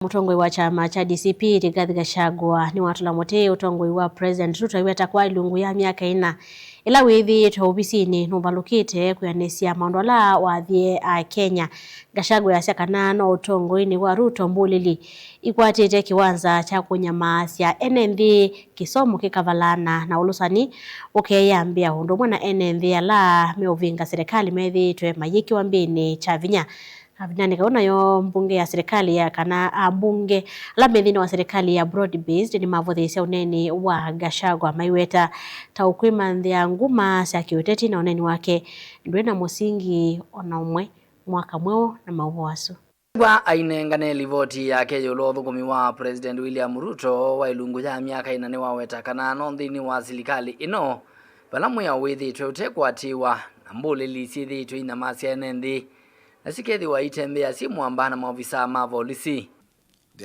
Mutongoi wa chama cha DCP Rigathi Gachagua ni watula mote utongoi wa President Ruto Aiweta kwa Ilungu ya Myaka ina ila Withiitwe Ovisini Nuvalikite Kwianisya Maundu ala Waathie Akenya. Gachagua yasakana no utongoi ni wa Ruto mbulili ikwatite kiwanza cha kunyamasya NNV kisomo kikavalana na ulusani ukeyambia hundu mwana NNV ala meovinga serikali Withiitwe mayiki wa mbini cha vinya. Avinani kaona yo mbunge ya serikali ya kana mbunge la medhini wa serikali ya broad based ni Kuvuthiisya uneni wa Gachagua Aiweta taukwima nthia nguma sa kiuteti na uneni wake ndwena musingi onaumwe mwaka mweo na mauwasu. Gwa ainengane livoti yake yulo Uthukumi wa President William Ruto wa Ilungu ya Myaka ina Niwaedeea kana nonthini wa serikali ino balamu ya Withiitwe utekwatiwa na mbulili sithitwe ina masya NNV. There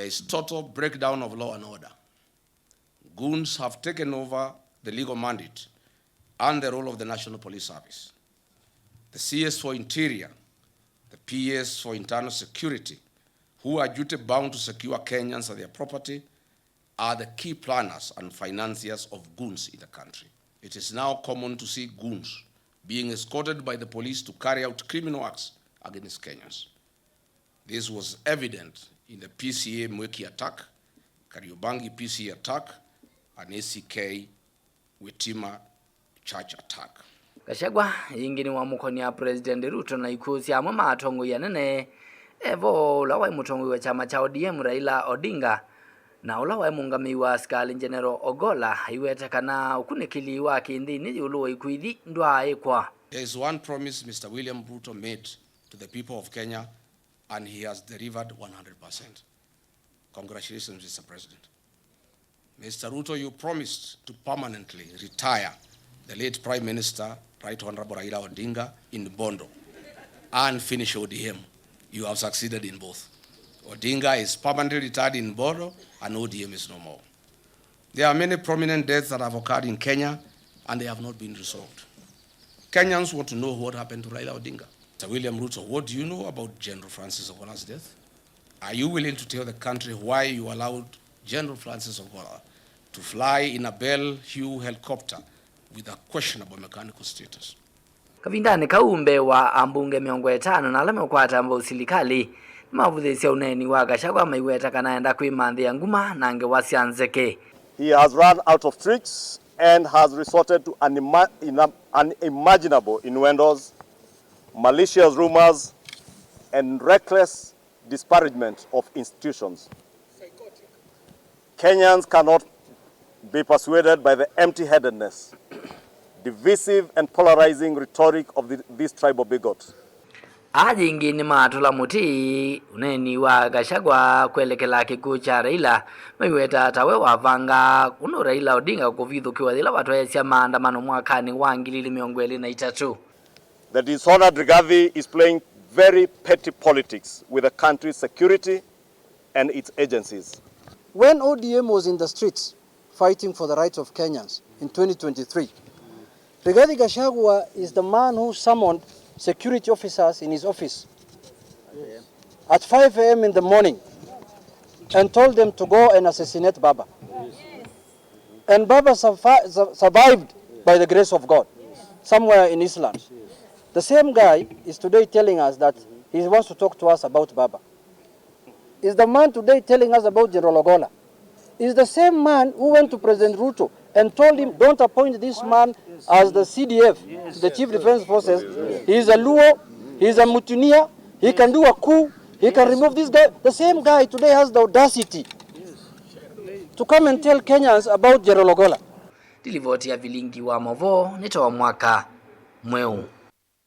is total breakdown of law and order. Goons have taken over the legal mandate and the role of the National Police Service. The CS for Interior, the PS for Internal Security, who are duty-bound to secure Kenyans and their property, are the key planners and financiers of goons in the country. It is now common to see goons being escorted by the police to carry out criminal acts against Kenyans. This was evident in the PCA Mweki attack, Kariobangi PCA attack, and ACK Witima church attack. Gachagua ingini wa mukoni ya President Ruto na ikusi ama matongo ya nene evo ulawa Mutongoi wa chama cha ODM Raila Odinga na ulawa mungami wa askari General Ogola Aiweta kana ukunikili wa kindini uluwa ikuithi ndwa ekwa. There is one promise Mr. William Ruto made to the people of Kenya, and he has delivered 100%. Congratulations, Mr. President. Mr. Ruto, you promised to permanently retire the late Prime Minister, Right Honorable Raila Odinga, in Bondo and finish ODM. You have succeeded in both. Odinga is permanently retired in Bondo and ODM is no more. There are many prominent deaths that have occurred in Kenya and they have not been resolved. Kenyans want to know what happened to Raila Odinga. Mr. William Ruto, what do you know about General Francis Ogola's death? Are you willing to tell the country why you allowed General Francis Ogola to fly in a Bell Hue helicopter with a questionable mechanical status? Kavindani kaumbe wa ambunge 500 na alame kwata mbo silikali Kuvuthiisya uneni wa Gachagua Aiweta kanaenda kuimanthia nguma na ngewasyanzeke. He has run out of tricks and has resorted to unimaginable innuendos, malicious rumors, and reckless disparagement of institutions. Psychotic. Kenyans cannot be persuaded by the empty-headedness, divisive and polarizing rhetoric of this tribal bigot. Aji ingini matula Muti uneni wa Gachagua kuelekela kikuu cha Raila Aiweta tawe wavanga kuno Raila Odinga kuvithukiwa thila watwaesya maandamano mwakani wa 2023. The dishonored Rigathi is playing very petty politics with the country's security and its agencies. When ODM was in the streets fighting for the rights of Kenyans in 2023, Rigathi Gachagua is the man who summoned security officers in his office at 5 a.m. in the morning and told them to go and assassinate Baba. And Baba survived by the grace of God somewhere in Islam. The same guy is today telling us that he wants to talk to us about Baba. Is the man today telling us about General Ogola. Is the same man who went to President Ruto and told him, don't appoint this man as the CDF, the Chief Defense Forces. He is a Luo, he is a Mutinia, he can do a coup, he can remove this guy. The same guy today has the audacity to come and tell Kenyans about General Ogola. Tilivoti ya vilingi wa Movo nitoa mwaka mweu.